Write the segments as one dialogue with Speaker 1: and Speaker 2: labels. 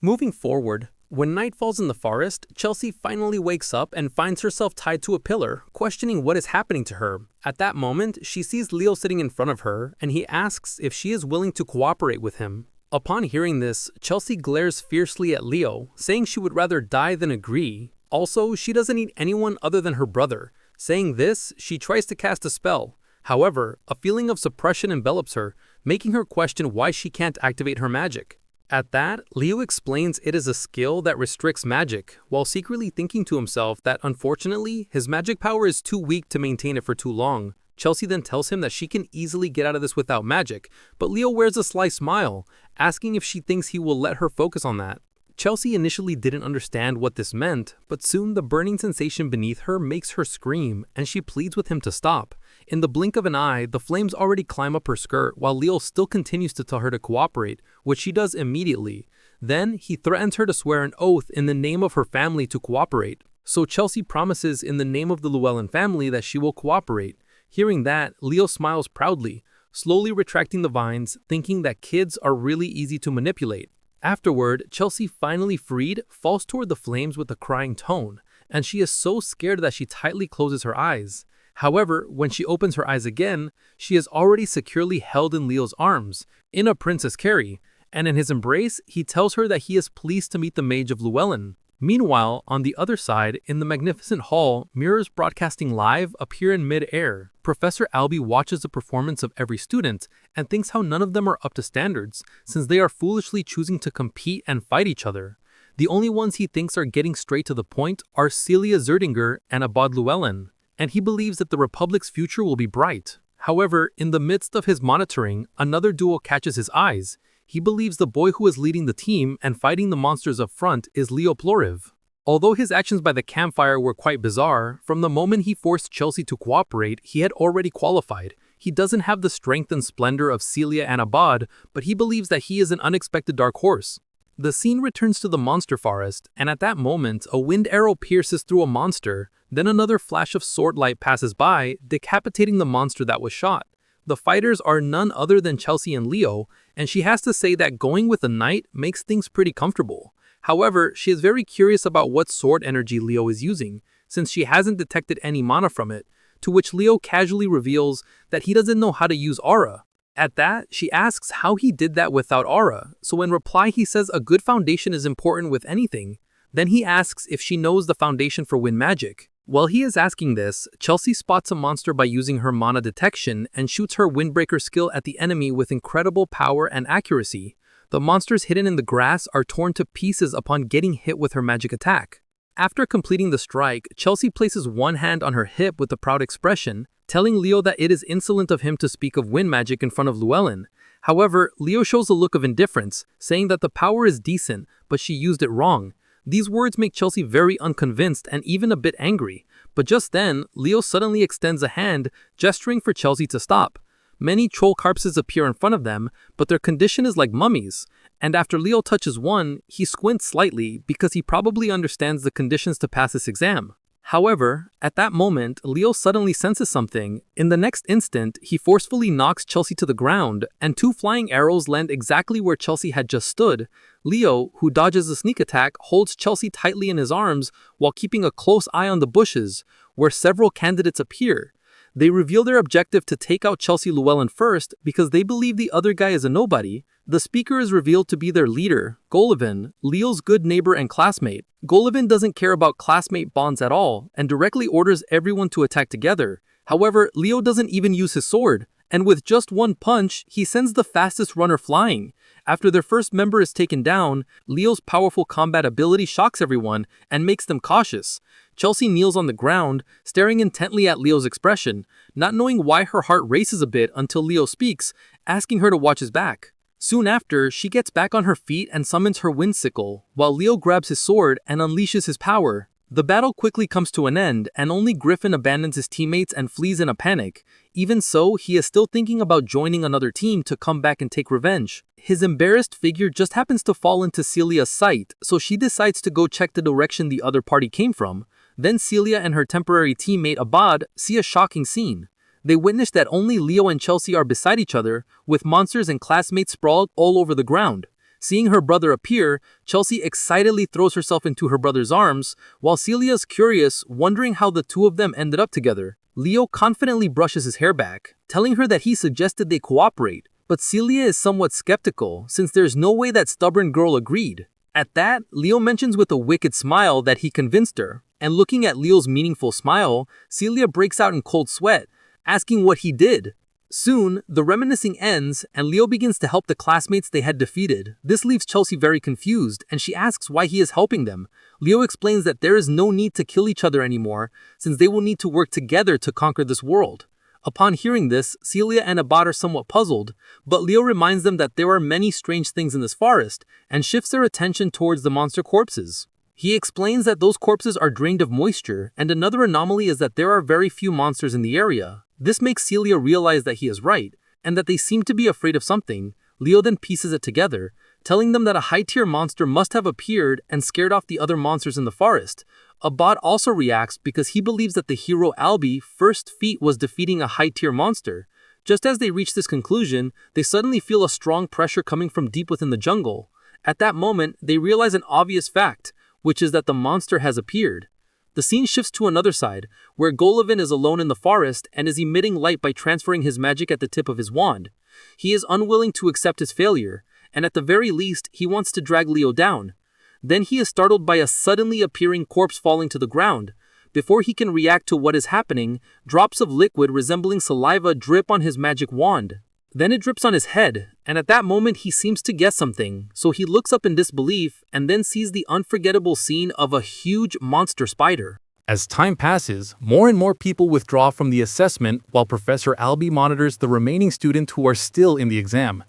Speaker 1: Moving forward, when night falls in the forest, Chelsea finally wakes up and finds herself tied to a pillar, questioning what is happening to her. At that moment, she sees Leo sitting in front of her, and he asks if she is willing to cooperate with him. Upon hearing this, Chelsea glares fiercely at Leo, saying she would rather die than agree. Also, she doesn't need anyone other than her brother. Saying this, she tries to cast a spell. However, a feeling of suppression envelops her, making her question why she can't activate her magic. At that, Leo explains it is a skill that restricts magic, while secretly thinking to himself that unfortunately, his magic power is too weak to maintain it for too long. Chelsea then tells him that she can easily get out of this without magic, but Leo wears a sly smile, asking if she thinks he will let her focus on that. Chelsea initially didn't understand what this meant, but soon the burning sensation beneath her makes her scream, and she pleads with him to stop. In the blink of an eye, the flames already climb up her skirt while Leo still continues to tell her to cooperate, which she does immediately. Then, he threatens her to swear an oath in the name of her family to cooperate. So Chelsea promises in the name of the Llewellyn family that she will cooperate. Hearing that, Leo smiles proudly, slowly retracting the vines, thinking that kids are really easy to manipulate. Afterward, Chelsea, finally freed, falls toward the flames with a crying tone, and she is so scared that she tightly closes her eyes. However, when she opens her eyes again, she is already securely held in Leo's arms, in a Princess Carrie, and in his embrace, he tells her that he is pleased to meet the Mage of Llewellyn. Meanwhile, on the other side, in the magnificent hall, mirrors broadcasting live appear in mid-air. Professor Albie watches the performance of every student and thinks how none of them are up to standards, since they are foolishly choosing to compete and fight each other. The only ones he thinks are getting straight to the point are Celia Zerdinger and Abad Llewellyn, and he believes that the Republic's future will be bright. However, in the midst of his monitoring, another duo catches his eyes. He believes the boy who is leading the team and fighting the monsters up front is Leo Ploriv. Although his actions by the campfire were quite bizarre, from the moment he forced Chelsea to cooperate, he had already qualified. He doesn't have the strength and splendor of Celia and Abad, but he believes that he is an unexpected dark horse. The scene returns to the monster forest, and at that moment, a wind arrow pierces through a monster, then another flash of sword light passes by, decapitating the monster that was shot. The fighters are none other than Chelsea and Leo, and she has to say that going with a knight makes things pretty comfortable. However, she is very curious about what sword energy Leo is using, since she hasn't detected any mana from it, to which Leo casually reveals that he doesn't know how to use aura. At that, she asks how he did that without aura, so in reply he says a good foundation is important with anything. Then he asks if she knows the foundation for wind magic. While he is asking this, Chelsea spots a monster by using her mana detection and shoots her Windbreaker skill at the enemy with incredible power and accuracy. The monsters hidden in the grass are torn to pieces upon getting hit with her magic attack. After completing the strike, Chelsea places one hand on her hip with a proud expression, telling Leo that it is insolent of him to speak of wind magic in front of Llewellyn. However, Leo shows a look of indifference, saying that the power is decent, but she used it wrong. These words make Chelsea very unconvinced and even a bit angry, but just then, Leo suddenly extends a hand, gesturing for Chelsea to stop. Many troll corpses appear in front of them, but their condition is like mummies, and after Leo touches one, he squints slightly because he probably understands the conditions to pass this exam. However, at that moment, Leo suddenly senses something. In the next instant, he forcefully knocks Chelsea to the ground, and two flying arrows land exactly where Chelsea had just stood. Leo, who dodges the sneak attack, holds Chelsea tightly in his arms while keeping a close eye on the bushes, where several candidates appear. They reveal their objective to take out Chelsea Llewellyn first because they believe the other guy is a nobody. The speaker is revealed to be their leader, Golovin, Leo's good neighbor and classmate. Golovin doesn't care about classmate bonds at all and directly orders everyone to attack together. However, Leo doesn't even use his sword, and with just one punch, he sends the fastest runner flying. After their first member is taken down, Leo's powerful combat ability shocks everyone and makes them cautious. Chelsea kneels on the ground, staring intently at Leo's expression, not knowing why her heart races a bit until Leo speaks, asking her to watch his back. Soon after, she gets back on her feet and summons her wind sickle, while Leo grabs his sword and unleashes his power. The battle quickly comes to an end, and only Griffin abandons his teammates and flees in a panic. Even so, he is still thinking about joining another team to come back and take revenge. His embarrassed figure just happens to fall into Celia's sight, so she decides to go check the direction the other party came from. Then Celia and her temporary teammate Abad see a shocking scene. They witness that only Leo and Chelsea are beside each other, with monsters and classmates sprawled all over the ground. Seeing her brother appear, Chelsea excitedly throws herself into her brother's arms, while Celia's curious, wondering how the two of them ended up together. Leo confidently brushes his hair back, telling her that he suggested they cooperate, but Celia is somewhat skeptical since there's no way that stubborn girl agreed. At that, Leo mentions with a wicked smile that he convinced her, and looking at Leo's meaningful smile, Celia breaks out in cold sweat, asking what he did. Soon, the reminiscing ends, and Leo begins to help the classmates they had defeated. This leaves Chelsea very confused, and she asks why he is helping them. Leo explains that there is no need to kill each other anymore, since they will need to work together to conquer this world. Upon hearing this, Celia and Abad are somewhat puzzled, but Leo reminds them that there are many strange things in this forest, and shifts their attention towards the monster corpses. He explains that those corpses are drained of moisture, and another anomaly is that there are very few monsters in the area. This makes Celia realize that he is right, and that they seem to be afraid of something. Leo then pieces it together, telling them that a high-tier monster must have appeared and scared off the other monsters in the forest. Abad also reacts because he believes that the hero Albi first feat was defeating a high-tier monster. Just as they reach this conclusion, they suddenly feel a strong pressure coming from deep within the jungle. At that moment, they realize an obvious fact, which is that the monster has appeared. The scene shifts to another side, where Golovin is alone in the forest and is emitting light by transferring his magic at the tip of his wand. He is unwilling to accept his failure, and at the very least, he wants to drag Leo down. Then he is startled by a suddenly appearing corpse falling to the ground. Before he can react to what is happening, drops of liquid resembling saliva drip on his magic wand. Then it drips on his head, and at that moment he seems to guess something, so he looks up in disbelief and then sees the unforgettable scene of a huge monster spider.
Speaker 2: As time passes, more and more people withdraw from the assessment while Professor Albi monitors the remaining students who are still in the exam.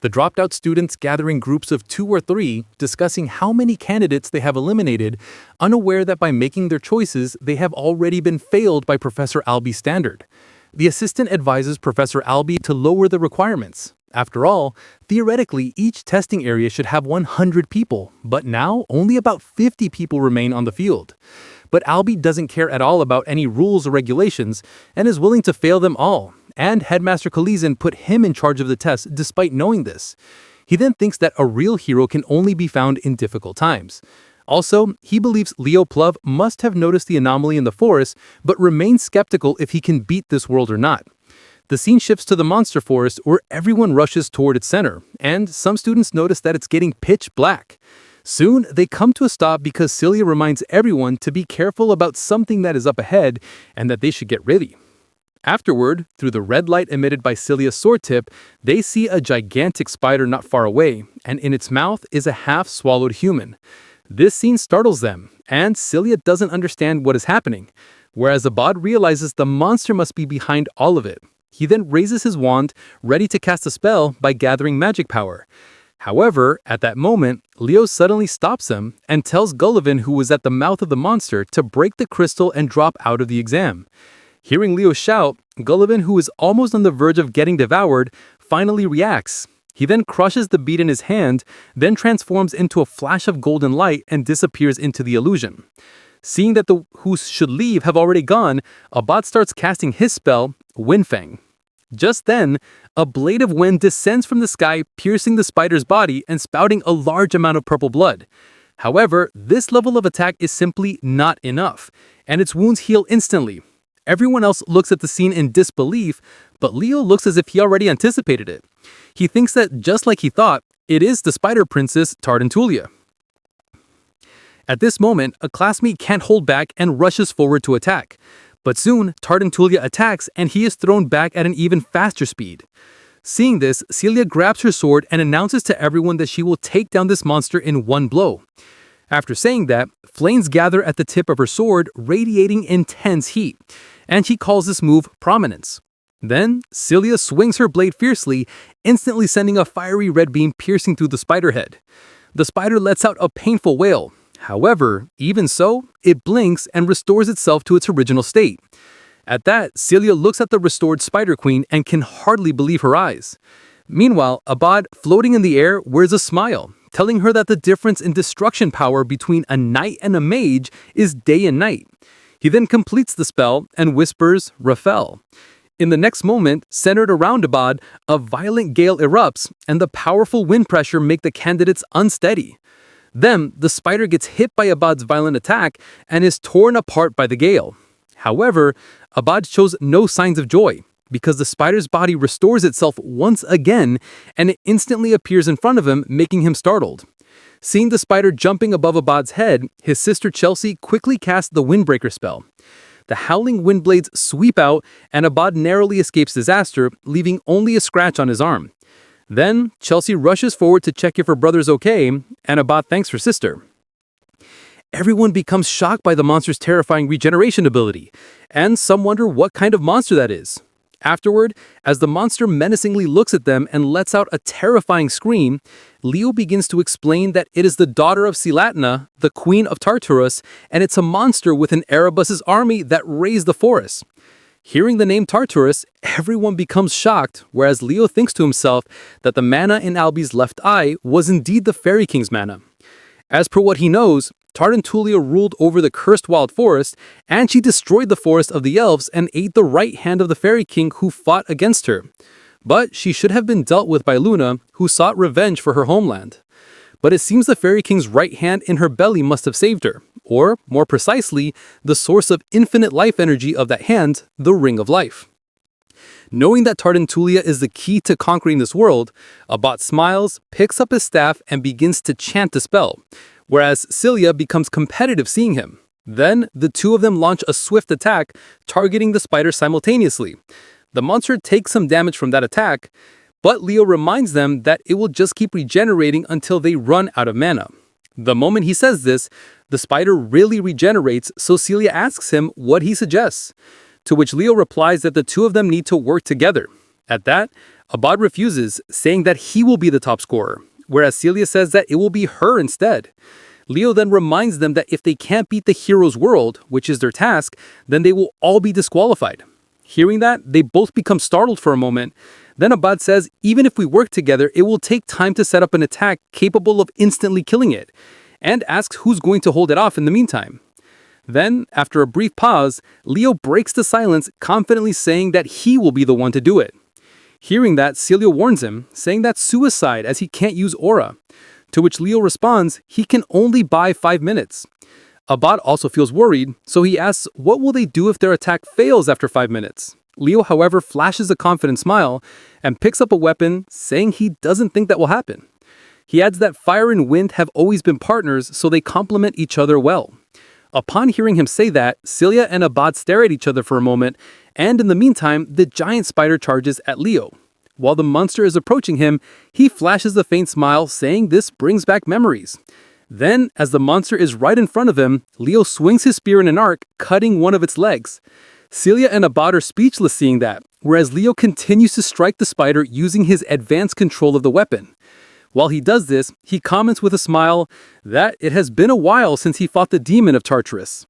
Speaker 2: The dropped-out students gather in groups of 2 or 3, discussing how many candidates they have eliminated, unaware that by making their choices, they have already been failed by Professor Albi's standard. The assistant advises Professor Albi to lower the requirements. After all, theoretically, each testing area should have 100 people, but now only about 50 people remain on the field. But Albi doesn't care at all about any rules or regulations and is willing to fail them all, and Headmaster Kalizin put him in charge of the test despite knowing this. He then thinks that a real hero can only be found in difficult times. Also, he believes Leo Pluv must have noticed the anomaly in the forest, but remains skeptical if he can beat this world or not. The scene shifts to the monster forest where everyone rushes toward its center, and some students notice that it's getting pitch black. Soon, they come to a stop because Celia reminds everyone to be careful about something that is up ahead and that they should get ready. Afterward, through the red light emitted by Celia's sword tip, they see a gigantic spider not far away, and in its mouth is a half-swallowed human. This scene startles them, and Celia doesn't understand what is happening, whereas Abad realizes the monster must be behind all of it. He then raises his wand, ready to cast a spell by gathering magic power. However, at that moment, Leo suddenly stops him and tells Golovin, who was at the mouth of the monster, to break the crystal and drop out of the exam. Hearing Leo shout, Golovin, who is almost on the verge of getting devoured, finally reacts. He then crushes the bead in his hand, then transforms into a flash of golden light and disappears into the illusion. Seeing that the who should leave have already gone, Abad starts casting his spell, Windfang. Just then, a blade of wind descends from the sky, piercing the spider's body and spouting a large amount of purple blood. However, this level of attack is simply not enough, and its wounds heal instantly. Everyone else looks at the scene in disbelief, but Leo looks as if he already anticipated it. He thinks that, just like he thought, it is the Spider Princess Tardantulia. At this moment, a classmate can't hold back and rushes forward to attack. But soon, Tardantulia attacks and he is thrown back at an even faster speed. Seeing this, Celia grabs her sword and announces to everyone that she will take down this monster in one blow. After saying that, flames gather at the tip of her sword, radiating intense heat, and she calls this move Prominence. Then, Celia swings her blade fiercely, instantly sending a fiery red beam piercing through the spider head. The spider lets out a painful wail. However, even so, it blinks and restores itself to its original state. At that, Celia looks at the restored Spider Queen and can hardly believe her eyes. Meanwhile, Abad, floating in the air, wears a smile, telling her that the difference in destruction power between a knight and a mage is day and night. He then completes the spell and whispers, Raphael. In the next moment, centered around Abad, a violent gale erupts, and the powerful wind pressure make the candidates unsteady. Then, the spider gets hit by Abad's violent attack and is torn apart by the gale. However, Abad shows no signs of joy, because the spider's body restores itself once again, and it instantly appears in front of him, making him startled. Seeing the spider jumping above Abad's head, his sister Chelsea quickly casts the Windbreaker spell. The howling wind blades sweep out, and Abad narrowly escapes disaster, leaving only a scratch on his arm. Then, Chelsea rushes forward to check if her brother's okay, and Abad thanks her sister. Everyone becomes shocked by the monster's terrifying regeneration ability, and some wonder what kind of monster that is. Afterward, as the monster menacingly looks at them and lets out a terrifying scream, Leo begins to explain that it is the daughter of Silatna, the queen of Tartarus, and it's a monster within Erebus's army that raised the forest. Hearing the name Tartarus, everyone becomes shocked, whereas Leo thinks to himself that the mana in Albi's left eye was indeed the Fairy King's mana. As per what he knows, Tardantulia ruled over the cursed wild forest, and she destroyed the forest of the elves and ate the right hand of the Fairy King who fought against her. But she should have been dealt with by Luna, who sought revenge for her homeland. But it seems the Fairy King's right hand in her belly must have saved her, or, more precisely, the source of infinite life energy of that hand, the Ring of Life. Knowing that Tardantulia is the key to conquering this world, Abad smiles, picks up his staff, and begins to chant the spell, whereas Celia becomes competitive seeing him. Then, the two of them launch a swift attack, targeting the spider simultaneously. The monster takes some damage from that attack, but Leo reminds them that it will just keep regenerating until they run out of mana. The moment he says this, the spider really regenerates, so Celia asks him what he suggests, to which Leo replies that the two of them need to work together. At that, Abad refuses, saying that he will be the top scorer, whereas Celia says that it will be her instead. Leo then reminds them that if they can't beat the hero's world, which is their task, then they will all be disqualified. Hearing that, they both become startled for a moment. Then Abad says even if we work together, it will take time to set up an attack capable of instantly killing it, and asks who's going to hold it off in the meantime. Then, after a brief pause, Leo breaks the silence, confidently saying that he will be the one to do it. Hearing that, Celia warns him, saying that's suicide as he can't use aura. To which Leo responds he can only buy 5 minutes. Abad also feels worried, so he asks what will they do if their attack fails after 5 minutes. Leo, however, flashes a confident smile and picks up a weapon, saying he doesn't think that will happen. He adds that fire and wind have always been partners, so they complement each other well. Upon hearing him say that, Celia and Abad stare at each other for a moment, and in the meantime, the giant spider charges at Leo. While the monster is approaching him, he flashes a faint smile, saying this brings back memories. Then, as the monster is right in front of him, Leo swings his spear in an arc, cutting one of its legs. Celia and Abad are speechless seeing that, whereas Leo continues to strike the spider using his advanced control of the weapon. While he does this, he comments with a smile that it has been a while since he fought the demon of Tartarus.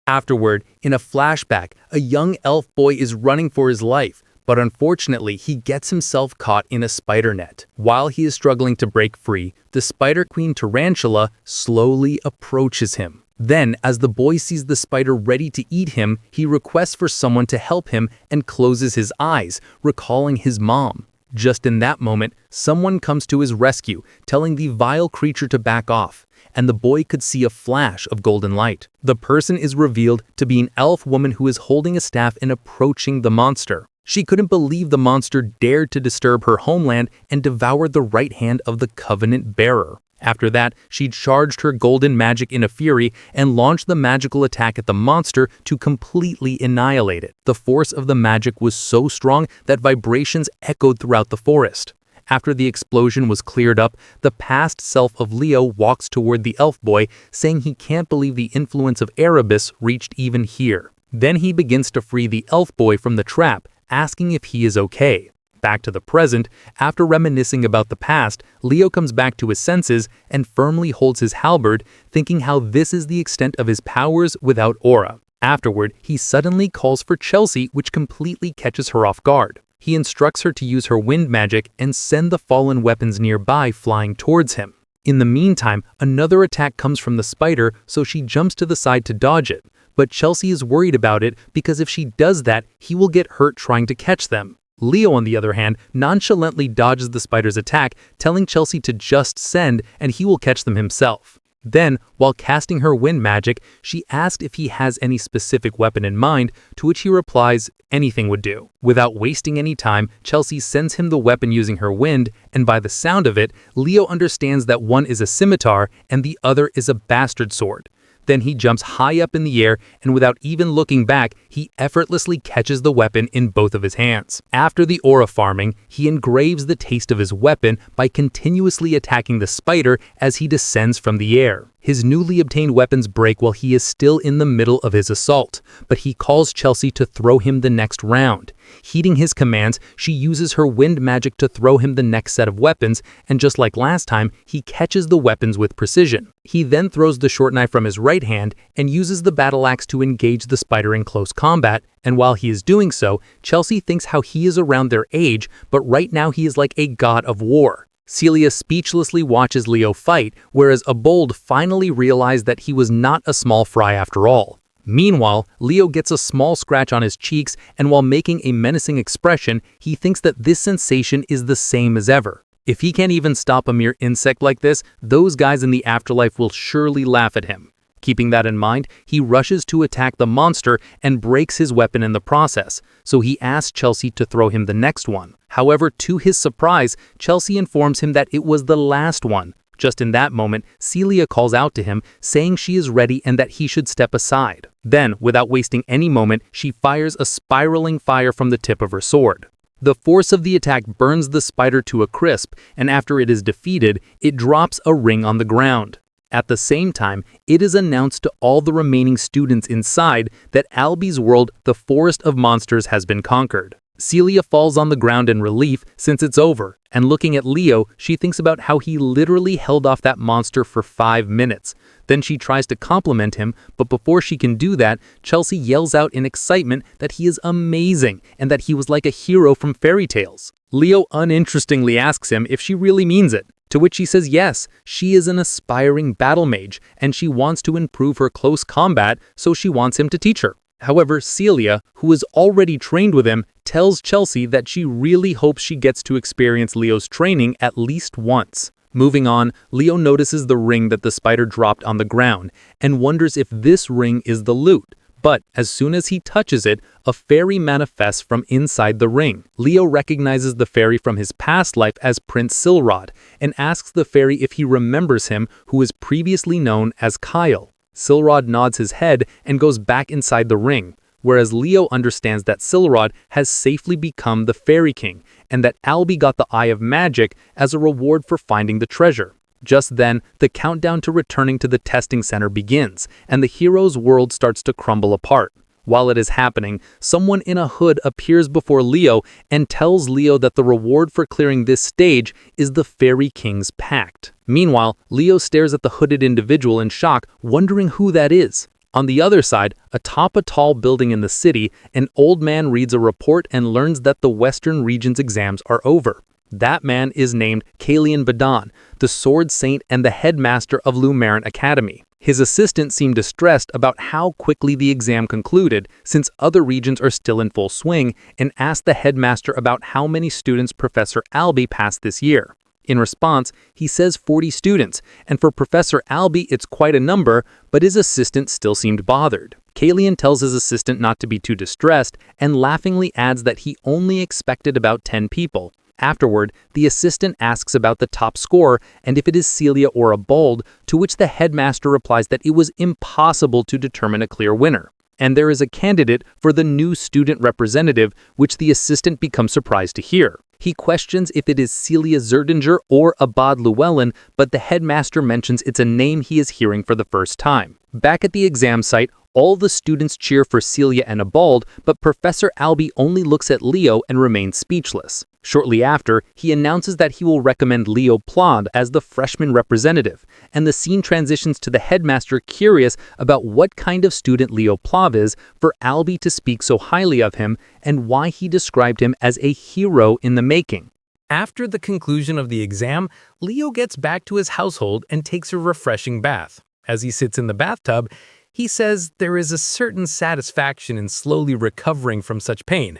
Speaker 1: Afterward, in a flashback, a young elf boy is running for his life, but unfortunately he gets himself caught in a spider net. While he is struggling to break free, the Spider Queen Tarantula slowly approaches him. Then, as the boy sees the spider ready to eat him, he requests for someone to help him and closes his eyes, recalling his mom. Just in that moment, someone comes to his rescue, telling the vile creature to back off, and the boy could see a flash of golden light. The person is revealed to be an elf woman who is holding a staff and approaching the monster. She couldn't believe the monster dared to disturb her homeland and devour the right hand of the Covenant bearer. After that, she charged her golden magic in a fury and launched the magical attack at the monster to completely annihilate it. The force of the magic was so strong that vibrations echoed throughout the forest. After the explosion was cleared up, the past self of Leo walks toward the elf boy, saying he can't believe the influence of Erebus reached even here. Then he begins to free the elf boy from the trap, asking if he is okay. Back to the present, after reminiscing about the past, Leo comes back to his senses and firmly holds his halberd, thinking how this is the extent of his powers without aura. Afterward, he suddenly calls for Chelsea, which completely catches her off guard. He instructs her to use her wind magic and send the fallen weapons nearby flying towards him. In the meantime, another attack comes from the spider, so she jumps to the side to dodge it.
Speaker 2: but Chelsea is worried about it because if she does that, he will get hurt trying to catch them. Leo, on the other hand, nonchalantly dodges the spider's attack, telling Chelsea to just send and he will catch them himself. Then, while casting her wind magic, she asked if he has any specific weapon in mind, to which he replies, anything would do. Without wasting any time, Chelsea sends him the weapon using her wind, and by the sound of it, Leo understands that one is a scimitar and the other is a bastard sword. Then he jumps high up in the air, and without even looking back, he effortlessly catches the weapon in both of his hands. After the aura farming, he engraves the taste of his weapon by continuously attacking the spider as he descends from the air. His newly obtained weapons break while he is still in the middle of his assault, but he calls Chelsea to throw him the next round. Heeding his commands, she uses her wind magic to throw him the next set of weapons, and just like last time, he catches the weapons with precision. He then throws the short knife from his right hand and uses the battle axe to engage the spider in close combat, and while he is doing so, Chelsea thinks how he is around their age, but right now he is like a god of war. Celia speechlessly watches Leo fight, whereas Abold finally realized that he was not a small fry after all. Meanwhile, Leo gets a small scratch on his cheeks, and while making a menacing expression, he thinks that this sensation is the same as ever. If he can't even stop a mere insect like this, those guys in the afterlife will surely laugh at him. Keeping that in mind, he rushes to attack the monster and breaks his weapon in the process, so he asks Chelsea to throw him the next one. However, to his surprise, Chelsea informs him that it was the last one. Just in that moment, Celia calls out to him, saying she is ready and that he should step aside. Then, without wasting any moment, she fires a spiraling fire from the tip of her sword. The force of the attack burns the spider to a crisp, and after it is defeated, it drops a ring on the ground. At the same time, it is announced to all the remaining students inside that Albie's world, the Forest of Monsters, has been conquered. Celia falls on the ground in relief since it's over, and looking at Leo, she thinks about how he literally held off that monster for 5 minutes. Then she tries to compliment him, but before she can do that, Chelsea yells out in excitement that he is amazing and that he was like a hero from fairy tales. Leo uninterestingly asks him if she really means it, to which she says yes, she is an aspiring battle mage, and she wants to improve her close combat, so she wants him to teach her. However, Celia, who is already trained with him, tells Chelsea that she really hopes she gets to experience Leo's training at least once. Moving on, Leo notices the ring that the spider dropped on the ground, and wonders if this ring is the loot. But as soon as he touches it, a fairy manifests from inside the ring. Leo recognizes the fairy from his past life as Prince Silrod, and asks the fairy if he remembers him, who was previously known as Kyle. Silrod nods his head and goes back inside the ring, whereas Leo understands that Silrod has safely become the Fairy King, and that Albie got the Eye of Magic as a reward for finding the treasure. Just then, the countdown to returning to the testing center begins, and the hero's world starts to crumble apart. While it is happening, someone in a hood appears before Leo and tells Leo that the reward for clearing this stage is the Fairy King's pact. Meanwhile, Leo stares at the hooded individual in shock, wondering who that is. On the other side, atop a tall building in the city, an old man reads a report and learns that the Western region's exams are over. That man is named Kalian Badan, the Sword Saint and the headmaster of Lumaran Academy. His assistant seemed distressed about how quickly the exam concluded, since other regions are still in full swing, and asked the headmaster about how many students Professor Albie passed this year. In response, he says 40 students, and for Professor Albie it's quite a number, but his assistant still seemed bothered. Kalian tells his assistant not to be too distressed, and laughingly adds that he only expected about 10 people. Afterward, the assistant asks about the top score and if it is Celia or Abold, to which the headmaster replies that it was impossible to determine a clear winner. And there is a candidate for the new student representative, which the assistant becomes surprised to hear. He questions if it is Celia Zerdinger or Abad Llewellyn, but the headmaster mentions it's a name he is hearing for the first time. Back at the exam site, all the students cheer for Celia and Abald, but Professor Albie only looks at Leo and remains speechless. Shortly after, he announces that he will recommend Leo Plod as the freshman representative, and the scene transitions to the headmaster curious about what kind of student Leo Plod is for Albie to speak so highly of him and why he described him as a hero in the making. After the conclusion of the exam, Leo gets back to his household and takes a refreshing bath. As he sits in the bathtub,
Speaker 1: He says there is a certain satisfaction in slowly recovering from such pain.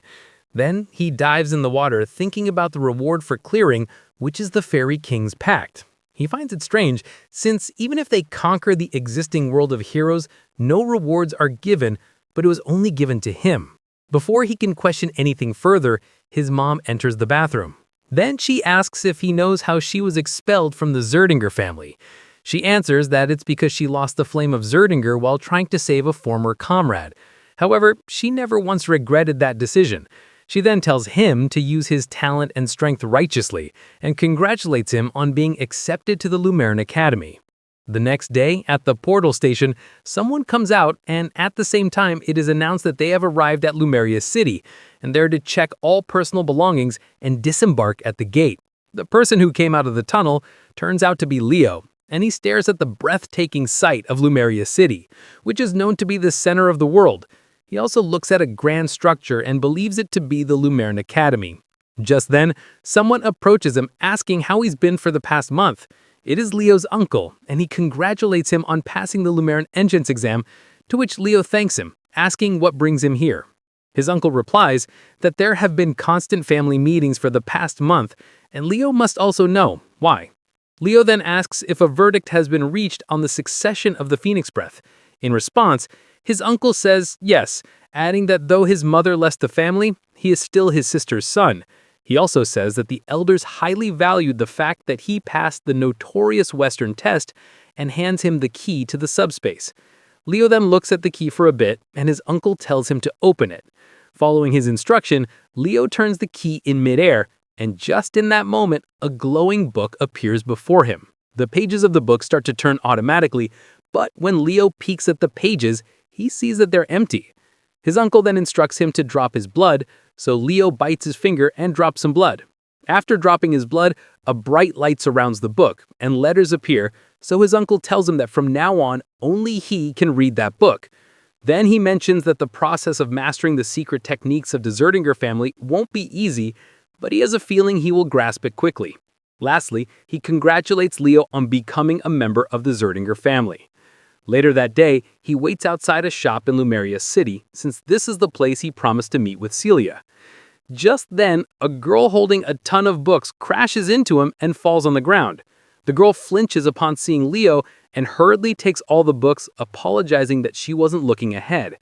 Speaker 1: Then he dives in the water thinking about the reward for clearing, which is the Fairy King's pact. He finds it strange, since even if they conquer the existing world of heroes, no rewards are given, but it was only given to him. Before he can question anything further, his mom enters the bathroom. Then she asks if he knows how she was expelled from the Zerdinger family. She answers that it's because she lost the flame of Zerdinger while trying to save a former comrade. However, she never once regretted that decision. She then tells him to use his talent and strength righteously and congratulates him on being accepted to the Lumeran Academy. The next day, at the portal station, someone comes out and at the same time it is announced that they have arrived at Lumeria City and they're to check all personal belongings and disembark at the gate. The person who came out of the tunnel turns out to be Leo, and he stares at the breathtaking sight of Lumeria City, which is known to be the center of the world. He also looks at a grand structure and believes it to be the Lumeran Academy. Just then, someone approaches him asking how he's been for the past month. It is Leo's uncle, and he congratulates him on passing the Lumeran entrance exam, to which Leo thanks him, asking what brings him here. His uncle replies that there have been constant family meetings for the past month, and Leo must also know why. Leo then asks if a verdict has been reached on the succession of the Phoenix Breath. In response, his uncle says yes, adding that though his mother left the family, he is still his sister's son. He also says that the elders highly valued the fact that he passed the notorious Western test and hands him the key to the subspace. Leo then looks at the key for a bit, and his uncle tells him to open it. Following his instruction, Leo turns the key in midair, and just in that moment, a glowing book appears before him. The pages of the book start to turn automatically, but when Leo peeks at the pages, he sees that they're empty. His uncle then instructs him to drop his blood, so Leo bites his finger and drops some blood. After dropping his blood, a bright light surrounds the book, and letters appear, so his uncle tells him that from now on, only he can read that book. Then he mentions that the process of mastering the secret techniques of the Zerdinger family won't be easy, but he has a feeling he will grasp it quickly. Lastly, he congratulates Leo on becoming a member of the Zerdinger family. Later that day, he waits outside a shop in Lumeria City, since this is the place he promised to meet with Celia. Just then, a girl holding a ton of books crashes into him and falls on the ground. The girl flinches upon seeing Leo and hurriedly takes all the books, apologizing that she wasn't looking ahead.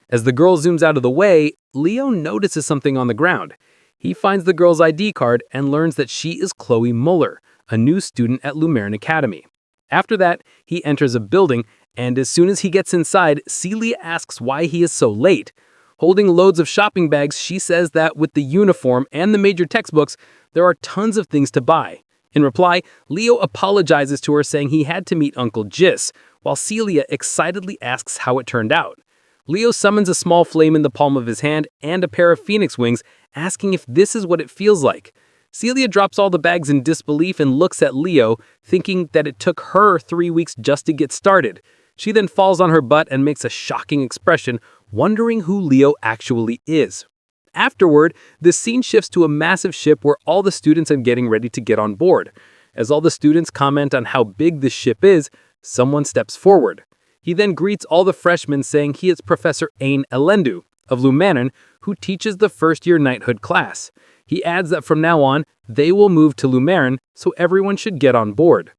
Speaker 1: As the girl zooms out of the way, Leo notices something on the ground. He finds the girl's ID card and learns that she is Chloe Muller, a new student at Lumeran Academy. After that, he enters a building, and as soon as he gets inside, Celia asks why he is so late. Holding loads of shopping bags, she says that with the uniform and the major textbooks, there are tons of things to buy. In reply, Leo apologizes to her saying he had to meet Uncle Jis, while Celia excitedly asks how it turned out. Leo summons a small flame in the palm of his hand and a pair of phoenix wings, asking if this is what it feels like. Celia drops all the bags in disbelief and looks at Leo, thinking that it took her 3 weeks just to get started. She then falls on her butt and makes a shocking expression, wondering who Leo actually is. Afterward, the scene shifts to a massive ship where all the students are getting ready to get on board. As all the students comment on how big this ship is, someone steps forward. He then greets all the freshmen saying he is Professor Ain Elendu of Lumeran, who teaches the first-year knighthood class. He adds that from now on, they will move to Lumeran, so everyone should get on board.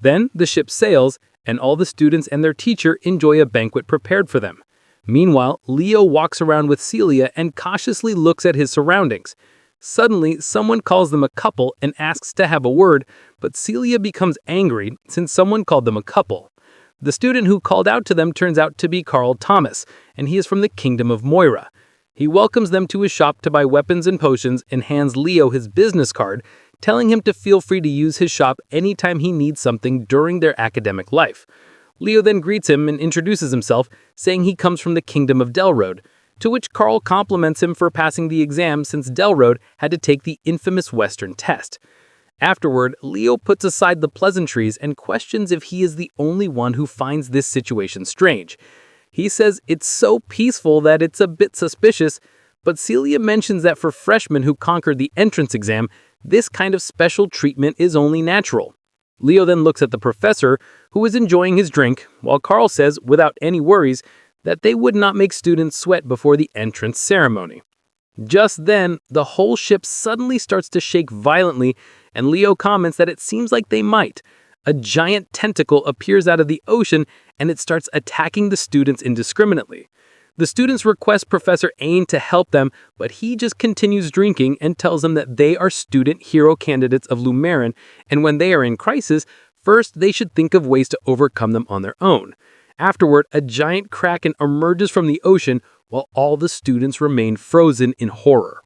Speaker 1: Then the ship sails, and all the students and their teacher enjoy a banquet prepared for them. Meanwhile, Leo walks around with Celia and cautiously looks at his surroundings. Suddenly, someone calls them a couple and asks to have a word, but Celia becomes angry since someone called them a couple. The student who called out to them turns out to be Carl Thomas, and he is from the Kingdom of Moira. He welcomes them to his shop to buy weapons and potions and hands Leo his business card, telling him to feel free to use his shop anytime he needs something during their academic life. Leo then greets him and introduces himself, saying he comes from the Kingdom of Delroad, to which Carl compliments him for passing the exam since Delroad had to take the infamous Western test. Afterward, Leo puts aside the pleasantries and questions if he is the only one who finds this situation strange. He says it's so peaceful that it's a bit suspicious, but Celia mentions that for freshmen who conquered the entrance exam, this kind of special treatment is only natural. Leo then looks at the professor, who is enjoying his drink, while Carl says, without any worries, that they would not make students sweat before the entrance ceremony. Just then, the whole ship suddenly starts to shake violently, and Leo comments that it seems like they might. A giant tentacle appears out of the ocean, and it starts attacking the students indiscriminately. The students request Professor Ain to help them, but he just continues drinking and tells them that they are student hero candidates of Lumerin, and when they are in crisis, first they should think of ways to overcome them on their own. Afterward, a giant kraken emerges from the ocean while all the students remain frozen in horror.